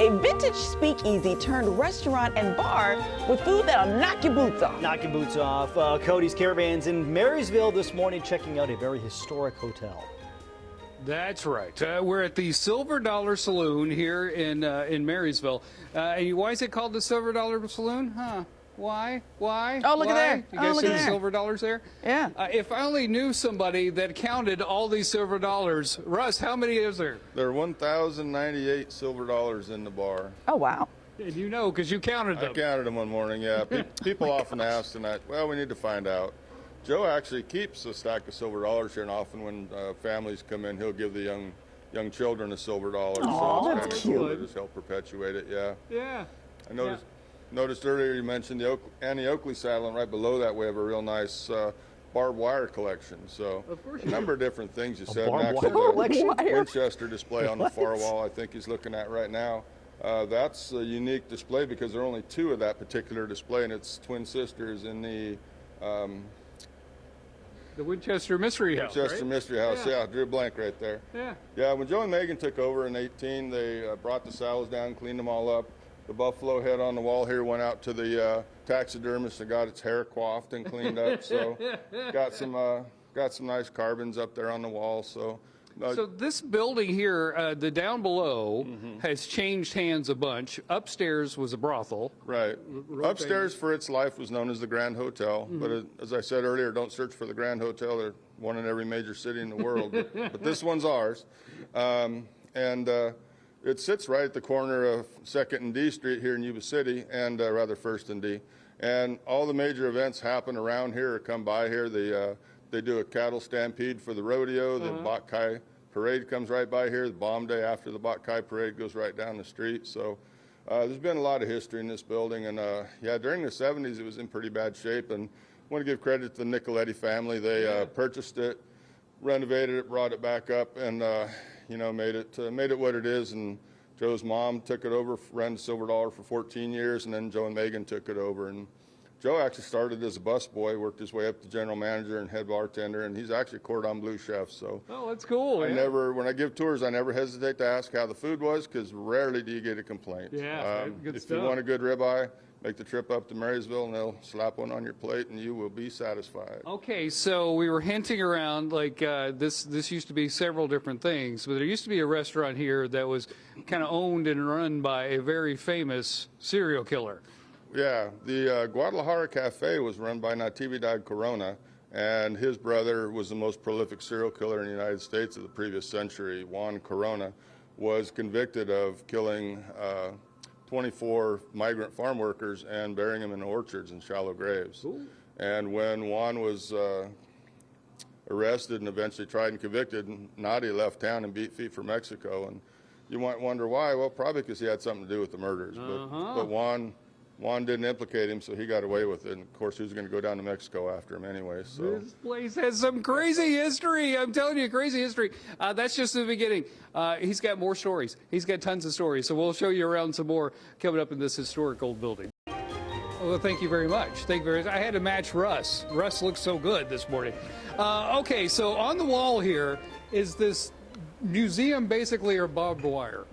a vintage speakeasy turned restaurant and bar with food that'll knock your boots off. Knock your boots off. Cody's Caravan's in Marysville this morning, checking out a very historic hotel. That's right. We're at the Silver Dollar Saloon here in Marysville. Why is it called the Silver Dollar Saloon? Huh? Why? Oh, look at there. You guys Look see at the there. silver dollars there? Yeah. If I only knew somebody that counted all these silver dollars. Russ, how many is there? There are 1,098 silver dollars in the bar. Oh, wow. And you know, because you counted them. I counted them one morning, yeah. People often ask, and well, we need to find out. Joe actually keeps a stack of silver dollars here, and often when families come in, he'll give the young children a silver dollar. Aw, so it's that's kind of cute. cool to just help perpetuate it, yeah. Yeah. I noticed earlier you mentioned the Annie Oakley saddle, and right below that we have a real nice barbed wire collection. So a number of different things you said. barbed Actually, wire collection? the Winchester display on the far wall, I think he's looking at right now. That's a unique display because there are only two of that particular display, and it's twin sisters in the Winchester Mystery House. Winchester Mystery House, yeah. Drew a blank right there. Yeah. Yeah, when Joe and Megan took over in 18, they brought the saddles down, cleaned them all up. The buffalo head on the wall here went out to the taxidermist and got its hair coiffed and cleaned up. So got some nice carvings up there on the wall. So this building here, the down below, has changed hands a bunch. Upstairs was a brothel. right. Upstairs for its life was known as the Grand Hotel. But as I said earlier, don't search for the Grand Hotel. There's one in every major city in the world. but this one's ours. It sits right at the corner of 2nd and D Street here in Yuba City, and rather 1st and D. And all the major events happen around here or come by here. They do a cattle stampede for the rodeo. The Botkai parade comes right by here. The bomb day after the Botkai parade goes right down the street. So there's been a lot of history in this building. And yeah, during the 70s, it was in pretty bad shape. And I want to give credit to the Nicoletti family. They purchased it, renovated it, brought it back up, and made it what it is. And Joe's mom took it over, ran the Silver Dollar for 14 years, and then Joe and Megan took it over. And Joe actually started as a busboy, worked his way up to general manager and head bartender, and he's actually a cordon bleu chef. So that's cool. when I give tours, I never hesitate to ask how the food was, because rarely do you get a complaint. Yeah, good if stuff. you want a good ribeye, make the trip up to Marysville, and they'll slap one on your plate, and you will be satisfied. Okay, so we were hinting around like this used to be several different things, but there used to be a restaurant here that was kind of owned and run by a very famous serial killer. Yeah, the Guadalajara Cafe was run by Natividad Corona, and his brother was the most prolific serial killer in the United States of the previous century. Juan Corona was convicted of killing 24 migrant farm workers and burying them in orchards and shallow graves. Ooh. And when Juan was arrested and eventually tried and convicted, Nadia left town and beat feet for Mexico. And you might wonder why. Well, probably because he had something to do with the murders. But Juan didn't implicate him, so he got away with it. And of course, he was going to go down to Mexico after him anyway. So This place has some crazy history. I'm telling you, crazy history. That's just the beginning. He's got more stories. He's got tons of stories. So we'll show you around some more coming up in this historic old building. Well, thank you very much. Thank you very much. I had to match Russ. Russ looks so good this morning. Okay, so on the wall here is this museum, basically, or barbed wire.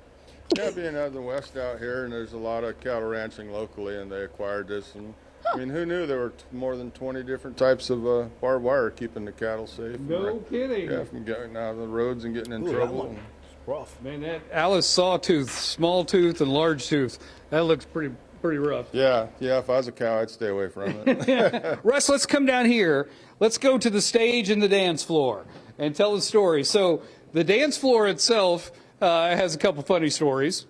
yeah, being out of the West out here, and there's a lot of cattle ranching locally, and they acquired this. And I mean, who knew there were more than 20 different types of barbed wire keeping the cattle safe? No kidding. Yeah, from getting out of the roads and getting in That trouble. one is rough. Man, that Alice Sawtooth, small tooth and large tooth, that looks pretty rough. Yeah, if I was a cow, I'd stay away from it. Russ, let's come down here. Let's go to the stage and the dance floor and tell the story. So the dance floor itself has a couple funny stories.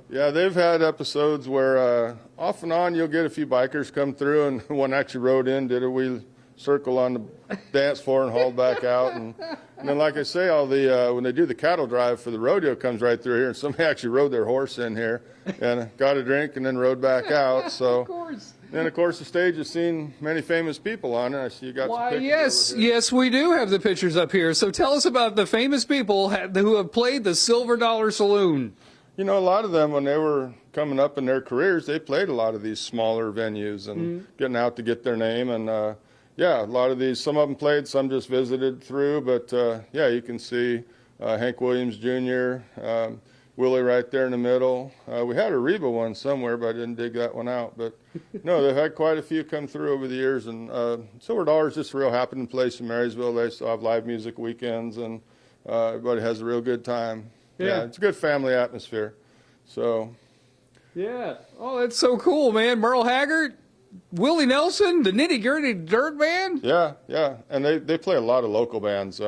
Yeah, they've had episodes where off and on you'll get a few bikers come through, and one actually rode in, did a wee circle on the dance floor and hauled back out. And then, like I say, all the when they do the cattle drive for the rodeo comes right through here, and somebody actually rode their horse in here and got a drink and then rode back out. So, Of course. then of course the stage has seen many famous people on it. I see you got some Why, pictures over here. yes, we do have the pictures up here. So tell us about the famous people who have played the Silver Dollar Saloon. You know, a lot of them, when they were coming up in their careers, they played a lot of these smaller venues and getting out to get their name. And yeah, a lot of these, some of them played, some just visited through. But yeah, you can see Hank Williams Jr., Willie right there in the middle. We had a Reba one somewhere, but I didn't dig that one out. But no, they've had quite a few come through over the years. And Silver Dollar is just a real happening place in Marysville. They still have live music weekends, and everybody has a real good time. Yeah. It's a good family atmosphere. So. Yeah. Oh, that's so cool, man. Merle Haggard, Willie Nelson, the Nitty Gritty Dirt Band. Yeah, yeah, and they play a lot of local bands.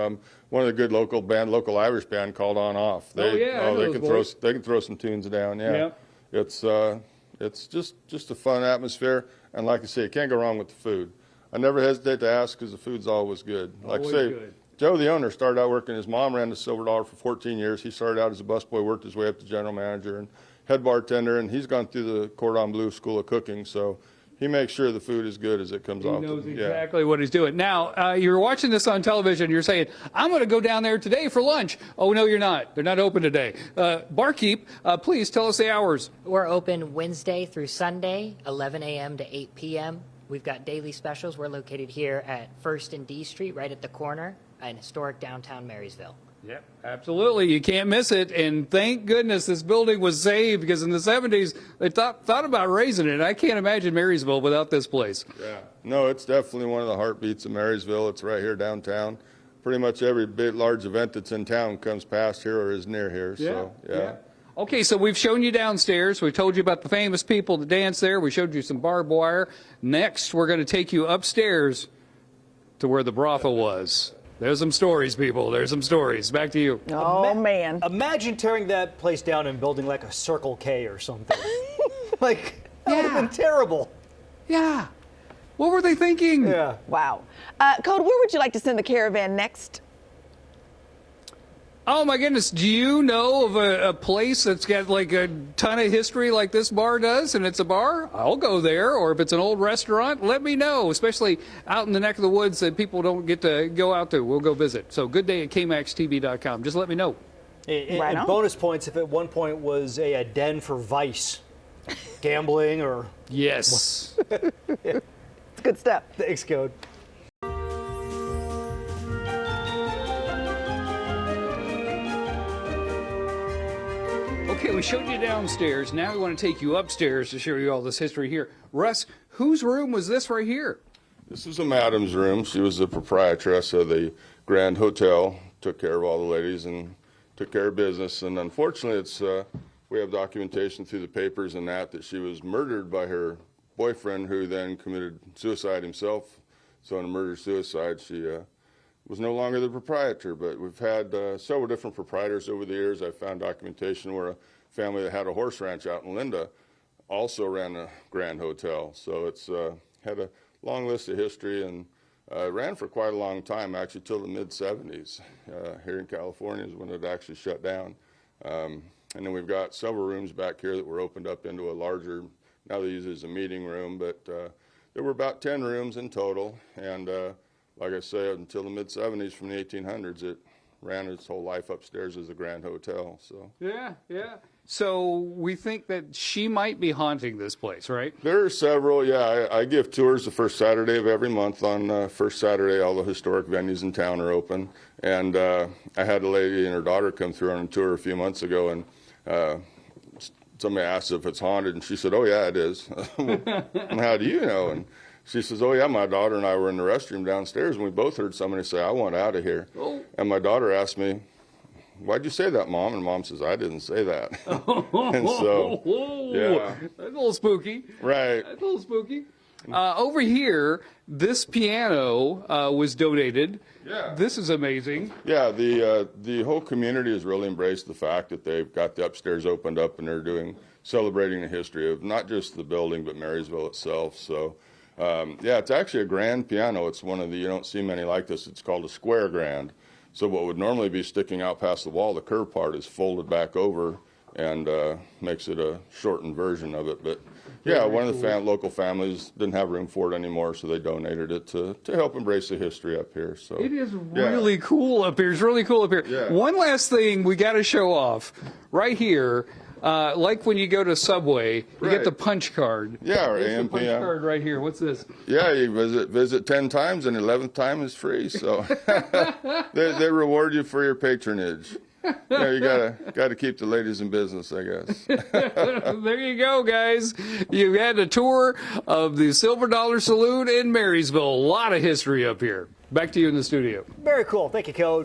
One of the good local Irish band called On Off. They can throw some tunes down. Yeah, it's just a fun atmosphere, and like I say, you can't go wrong with the food. I never hesitate to ask because the food's always good. Like I say, good. Joe, the owner, started out working. His mom ran the Silver Dollar for 14 years. He started out as a busboy, worked his way up to general manager and head bartender, and he's gone through the Cordon Bleu School of Cooking. So. He makes sure the food is good as it comes off. He knows exactly what he's doing. Now, you're watching this on television. You're saying, I'm going to go down there today for lunch. Oh, no, you're not. They're not open today. Barkeep, please tell us the hours. We're open Wednesday through Sunday, 11 a.m. to 8 p.m. We've got daily specials. We're located here at 1st and D Street, right at the corner in historic downtown Marysville. Yep, absolutely. You can't miss it. And thank goodness this building was saved, because in the 70s, they thought about raising it. I can't imagine Marysville without this place. Yeah. No, it's definitely one of the heartbeats of Marysville. It's right here downtown. Pretty much every big, large event that's in town comes past here or is near here. So, yeah. Okay, so we've shown you downstairs. We told you about the famous people that dance there. We showed you some barbed wire. Next, we're going to take you upstairs to where the brothel was. There's some stories, people. There's some stories. Back to you. Oh, man. Imagine tearing that place down and building like a Circle K or something. Like, that would have been terrible. Yeah. What were they thinking? Yeah. Wow. Cody, where would you like to send the Caravan next? Oh, my goodness. Do you know of a place that's got like a ton of history like this bar does, and it's a bar? I'll go there. Or if it's an old restaurant, let me know, especially out in the neck of the woods that people don't get to go out to. We'll go visit. So good day at kmaxtv.com. Just let me know. And bonus points if at one point was a den for vice, gambling or... Yes. It's good stuff. Thanks, Code. Okay, we showed you downstairs. Now we want to take you upstairs to show you all this history here. Russ, whose room was this right here? This is a madam's room. She was the proprietress of the Grand Hotel, took care of all the ladies and took care of business. And unfortunately, it's we have documentation through the papers and that she was murdered by her boyfriend, who then committed suicide himself. So in a murder-suicide, she was no longer the proprietor. But we've had several different proprietors over the years. I found documentation where a family that had a horse ranch out in Linda also ran a Grand Hotel. So it's had a long list of history, and ran for quite a long time, actually till the mid-70s. Here in California is when it actually shut down. And then we've got several rooms back here that were opened up into a larger, now they use it as a meeting room, but there were about 10 rooms in total. And like I say, until the mid-70s, from the 1800s, it ran its whole life upstairs as a Grand Hotel. So Yeah. So we think that she might be haunting this place, right? there are several. Yeah, I give tours the first Saturday of every month. On first Saturday, all the historic venues in town are open. And I had a lady and her daughter come through on a tour a few months ago, and somebody asked if it's haunted, and she said, "Oh yeah, it is." And how do you know? And she says, "Oh yeah, my daughter and I were in the restroom downstairs, and we both heard somebody say, 'I want out of here.'" Oh. And my daughter asked me, "Why'd you say that, Mom?" And Mom says, "I didn't say that." And so, yeah. That's a little spooky. Right. That's a little spooky. Over here, this piano was donated. Yeah. This is amazing. Yeah, the whole community has really embraced the fact that they've got the upstairs opened up, and they're celebrating the history of not just the building, but Marysville itself. So, yeah, it's actually a grand piano. It's one of you don't see many like this. It's called a square grand. So what would normally be sticking out past the wall, the curved part, is folded back over and makes it a shortened version of it. But yeah, one of the local families didn't have room for it anymore, so they donated it to help embrace the history up here. So It is really cool up here. It's really cool up here. Yeah. One last thing we got to show off right here. Like when you go to Subway, you get the punch card. Yeah, or Here's the AM, punch PM. card right here. What's this? Yeah, you visit 10 times, and 11th time is free. So they reward you for your patronage. Yeah, you gotta keep the ladies in business, I guess. There you go, guys. You had a tour of the Silver Dollar Saloon in Marysville. A lot of history up here. Back to you in the studio. Very cool. Thank you, Code.